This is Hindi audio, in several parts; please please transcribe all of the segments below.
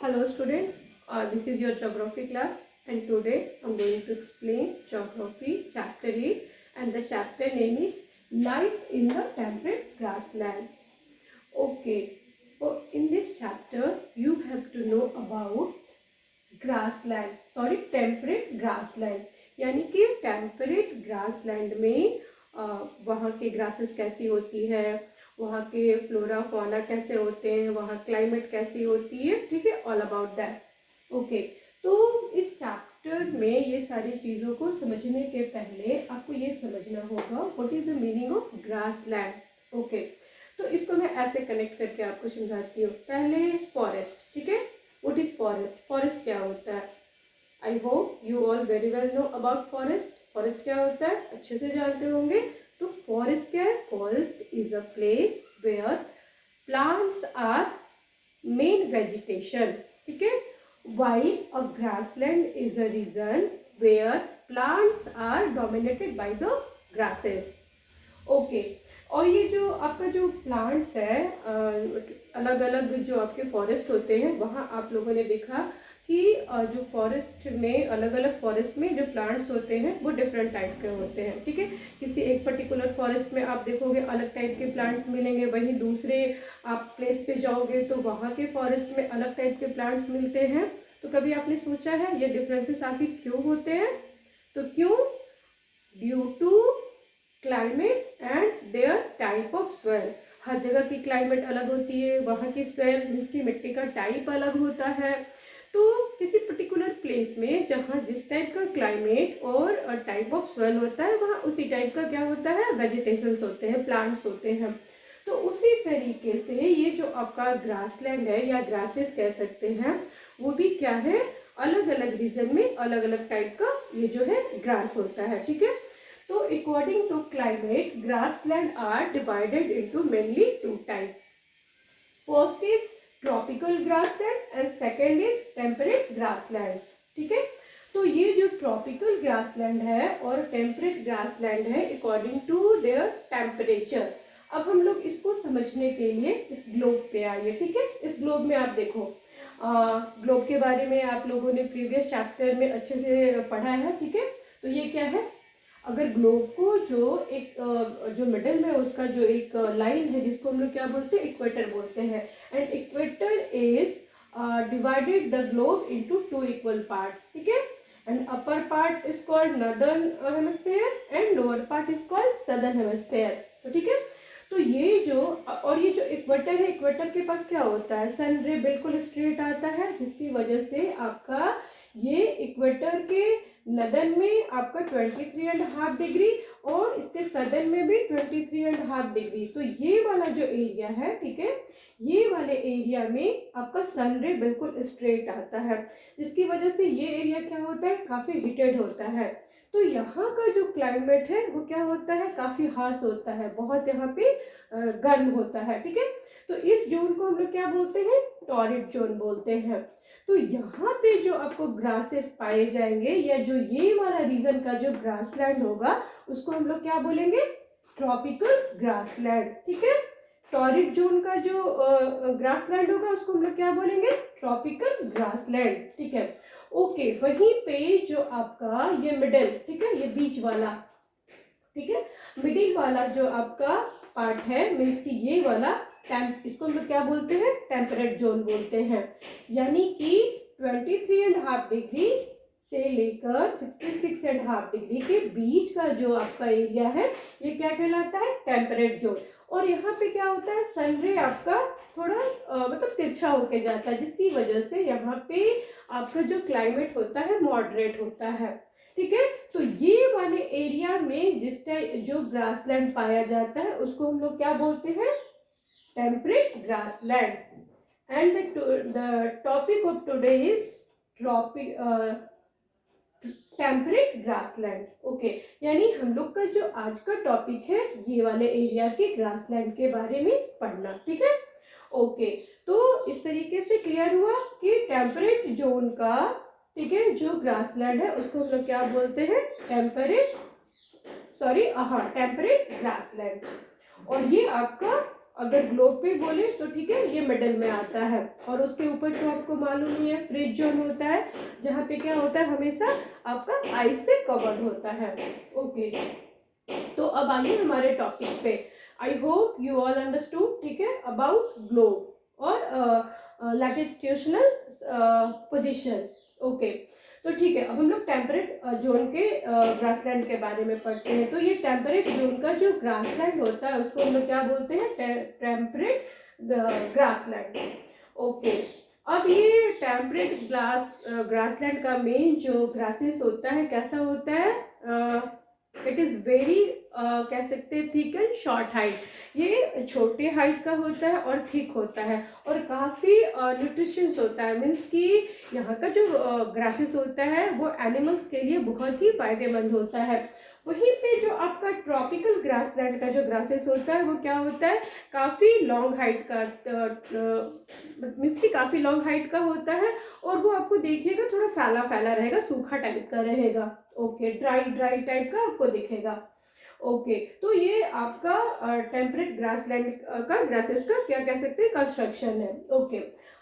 Hello students, this is your geography class and today I am going to explain geography chapter 8 and the chapter name is Life in the Temperate Grasslands. Okay, so in this chapter you have to know about temperate graसलैंड यानी कि टेम्परेट ग्रासलैंड में वहाँ के ग्रासेस कैसी होती है, वहाँ के फ्लोरा फौना कैसे होते हैं, वहाँ क्लाइमेट कैसी होती है, ठीक है, ऑल अबाउट दैट। ओके, तो इस चैप्टर में ये सारी चीज़ों को समझने के पहले आपको ये समझना होगा what is the meaning of grassland. Okay, तो इसको मैं ऐसे कनेक्ट करके आपको समझाती हूँ। पहले फॉरेस्ट, ठीक है, व्हाट इज फॉरेस्ट, फॉरेस्ट क्या होता है। I hope you all very well know about forest. Forest क्या होता है अच्छे से जानते होंगे। तो फॉरेस्ट क्या है, forest is a place where plants are main vegetation, ठीक है, while a grassland is a region where plants are dominated by the grasses. Okay, और ये जो आपका जो प्लांट्स है अलग अलग जो आपके फॉरेस्ट होते हैं वहाँ आप लोगों ने देखा कि जो फॉरेस्ट में अलग अलग फॉरेस्ट में जो प्लांट्स होते हैं वो डिफरेंट टाइप के होते हैं, ठीक है। किसी एक पर्टिकुलर फॉरेस्ट में आप देखोगे अलग टाइप के प्लांट्स मिलेंगे, वहीं दूसरे आप प्लेस पे जाओगे तो वहाँ के फॉरेस्ट में अलग टाइप के प्लांट्स मिलते हैं। तो कभी आपने सोचा है ये डिफरेंसेस आखिर क्यों होते हैं? तो क्यों? Due to climate and their type of soil. हर जगह की क्लाइमेट अलग होती है, वहाँ की सॉइल जिसकी मिट्टी का टाइप अलग होता है। तो किसी पर्टिकुलर प्लेस में जहाँ जिस टाइप का क्लाइमेट और टाइप ऑफ सॉइल होता है वहाँ उसी टाइप का क्या होता है, वेजिटेशंस होते हैं, प्लांट्स होते हैं। तो उसी तरीके से ये जो आपका ग्रासलैंड है या ग्रासेस कह सकते हैं वो भी क्या है, अलग अलग रीजन में अलग अलग टाइप का ये जो है ग्रास होता है, ठीक है। तो according to climate grassland are divided into mainly two type. First is tropical grassland and second is temperate grassland, ठीक है। तो ये जो ट्रॉपिकल ग्रासलैंड है और टेम्परेट ग्रासलैंड है अकॉर्डिंग टू देयर टेम्परेचर। अब हम लोग इसको समझने के लिए इस ग्लोब पे आइए, ठीक है। इस ग्लोब में आप देखो, ग्लोब के बारे में आप लोगों ने प्रीवियस चैप्टर में अच्छे से पढ़ा है, ठीक है। तो ये क्या है, अगर ग्लोब को जो एक जो मिडल में उसका जो एक लाइन है जिसको हम लोग क्या बोलते हैं, इक्वेटर बोलते हैं, and equator is divided the globe into two equal parts, ठीक है। And upper part is called northern hemisphere and lower part is called southern hemisphere, तो ठीक है। तो ये जो और ये जो इक्वेटर है, इक्वेटर के पास क्या होता है, सन रे बिल्कुल स्ट्रेट आता है, जिसकी वजह से आपका ये इक्वेटर के नदन में आपका 23.5 डिग्री और इसके सदन में भी 23.5 डिग्री। तो ये वाला जो एरिया है, ठीक है, ये वाले एरिया में आपका सन रे बिल्कुल स्ट्रेट आता है, जिसकी वजह से ये एरिया क्या होता है, काफ़ी हीटेड होता है। तो यहाँ का जो क्लाइमेट है वो क्या होता है, काफ़ी हार्श होता है, बहुत यहाँ पे गर्म होता है, ठीक है। तो इस जोन को हम लोग क्या बोलते हैं, टॉरिड जोन बोलते हैं। तो यहाँ पे जो आपको ग्रासेस पाए जाएंगे या जो ये वाला रीजन का जो ग्रासलैंड होगा उसको हम लोग क्या बोलेंगे, ट्रॉपिकल ग्रासलैंड, ठीक है। टॉरिड जोन का जो ग्रासलैंड होगा उसको हम लोग क्या बोलेंगे, ट्रॉपिकल ग्रासलैंड, ठीक है। ओके, वहीं पे जो आपका ये मिडल, ठीक है, ये बीच वाला, ठीक है, मिडिल वाला जो आपका पार्ट है मीन्स कि ये वाला इसको हम लोग क्या बोलते हैं, टेम्परेट जोन बोलते हैं। यानी कि 23.5 डिग्री से लेकर 66.5 डिग्री के बीच का जो आपका एरिया है ये क्या कहलाता है, टेम्परेट जोन। और यहाँ पे क्या होता है, सन रे आपका थोड़ा मतलब तिरछा होके जाता है, जिसकी वजह से यहाँ पे आपका जो क्लाइमेट होता है मॉडरेट होता है, ठीक है। तो ये वाले एरिया में जिस टाइप जो ग्रासलैंड पाया जाता है उसको हम लोग क्या बोलते हैं, temperate grassland. And the topic of today is temperate grassland. Okay, यानी हम लोग का जो आज का टॉपिक है ये वाले एरिया के ग्रासलैंड के बारे में पढ़ना, ठीक है। ओके, तो इस तरीके से क्लियर हुआ कि टेम्परेट जोन का, ठीक है, जो ग्रासलैंड है उसको हम लोग क्या बोलते हैं, टेम्परेट ग्रासलैंड। और ये आपका अगर ग्लोब पे बोले तो ठीक है, ये मिडल में आता है। और उसके ऊपर तो आपको मालूम ही है फ्रिज जोन होता है, जहाँ पे क्या होता है, हमेशा आपका आइस से कवर्ड होता है। ओके, तो अब आइए हमारे टॉपिक पे। I hope you all understood, ठीक है, अबाउट ग्लोब और लैटिट्यूशनल पोजीशन। ओके, तो ठीक है, अब हम लोग टेम्परेट जोन के ग्रासलैंड के बारे में पढ़ते हैं। तो ये टेम्परेट जोन का जो ग्रासलैंड होता है उसको हम लोग क्या बोलते हैं, टेम्परेट ग्रासलैंड। ओके, अब ये टेम्परेट ग्रासलैंड का मेन जो ग्रासेस होता है कैसा होता है, इट इज़ वेरी कह सकते हैं थिक एंड शॉर्ट हाइट। ये छोटे हाइट का होता है और थिक होता है और काफ़ी न्यूट्रिशंस होता है। मीन्स कि यहाँ का जो ग्रासेस होता है वो एनिमल्स के लिए बहुत ही फायदेमंद होता है। वहीं पे जो आपका ट्रॉपिकल ग्रासलैंड का जो ग्रासेस होता है वो क्या होता है, काफ़ी लॉन्ग हाइट का, मीन्स कि काफ़ी लॉन्ग हाइट का होता है और वो आपको देखिएगा थोड़ा फैला फैला रहेगा, सूखा टाइप का रहेगा। ओके, ड्राई टाइप का आपको दिखेगा। ओके, तो ये आपका टेम्परेट ग्रासलैंड का ग्रासेस का क्या कह सकते हैं, कंस्ट्रक्शन है। ओके,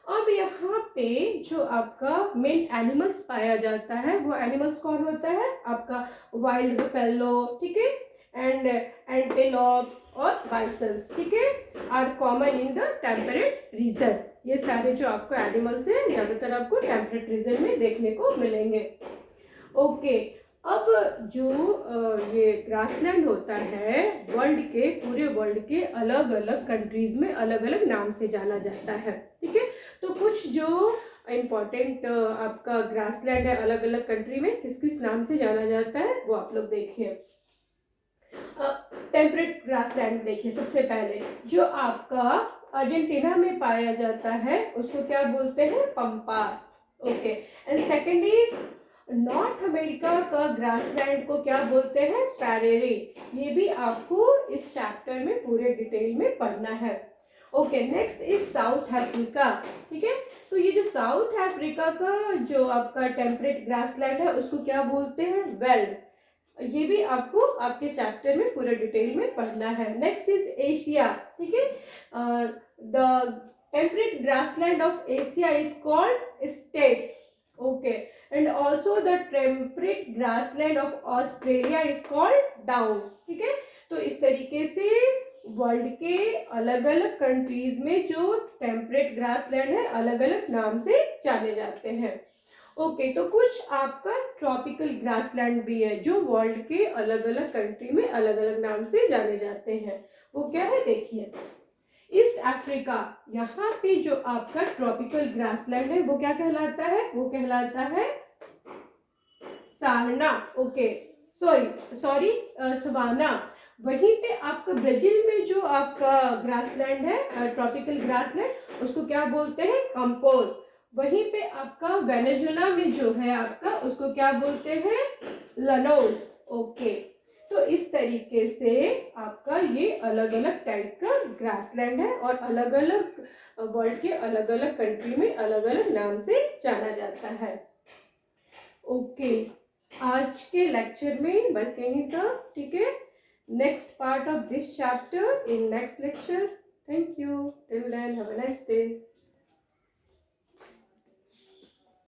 अब यहाँ पे जो आपका मेन एनिमल्स पाया जाता है वो एनिमल्स कौन होता है, आपका वाइल्ड बफेलो, ठीक है, एंड एंटेलोप्स और बाइसन्स, ठीक है, are common in the temperate region. ये सारे जो आपको एनिमल्स हैं ज़्यादातर आपको टेम्परेट रीजन में देखने को मिलेंगे। ओके, अब जो ये ग्रासलैंड होता है पूरे वर्ल्ड के अलग अलग कंट्रीज में अलग अलग नाम से जाना जाता है, ठीक है। तो कुछ जो इम्पोर्टेंट आपका ग्रासलैंड है अलग अलग कंट्री में किस किस नाम से जाना जाता है वो आप लोग देखिए। टेम्परेट ग्रासलैंड देखिए, सबसे पहले जो आपका अर्जेंटीना में पाया जाता है उसको क्या बोलते हैं, pampas. Okay, and second is north America का ग्रासलैंड को क्या बोलते हैं, पैरेरे। ये भी आपको इस चैप्टर में पूरे डिटेल में पढ़ना है। Okay, next is south Africa, ठीक है। तो ये जो साउथ अफ्रीका का जो आपका टेम्परेट ग्रासलैंड है उसको क्या बोलते हैं, वेल्ड। ये भी आपको आपके चैप्टर में पूरे डिटेल में पढ़ना है। नेक्स्ट इज एशिया, ठीक है। The temperate grassland of Asia is called step. Okay, and also the temperate grassland of Australia is called down, ठीक है। तो इस तरीके से वर्ल्ड के अलग अलग कंट्रीज में जो टेम्परेट ग्रासलैंड है अलग अलग नाम से जाने जाते हैं। ओके, तो कुछ आपका ट्रॉपिकल ग्रासलैंड भी है जो वर्ल्ड के अलग अलग कंट्री में अलग अलग नाम से जाने जाते हैं। वो क्या है देखिए, ईस्ट अफ्रीका, यहाँ पे जो आपका ट्रॉपिकल ग्रासलैंड है वो क्या कहलाता है, वो कहलाता है सावना। Okay, sorry savanna. वहीं पे आपका ब्राजील में जो आपका ग्रासलैंड है ट्रॉपिकल ग्रासलैंड उसको क्या बोलते हैं, कंपोज। वहीं पे आपका वेनेजुएला में जो है आपका उसको क्या बोलते हैं, लनोस। ओके, तो इस तरीके से आपका ये अलग अलग टाइप का ग्रासलैंड है और अलग अलग वर्ल्ड के अलग अलग कंट्री में अलग अलग नाम से जाना जाता है। ओके, आज के लेक्चर में बस यही था, ठीक है। Next part of this chapter in next lecture. Thank you, till then have a nice day.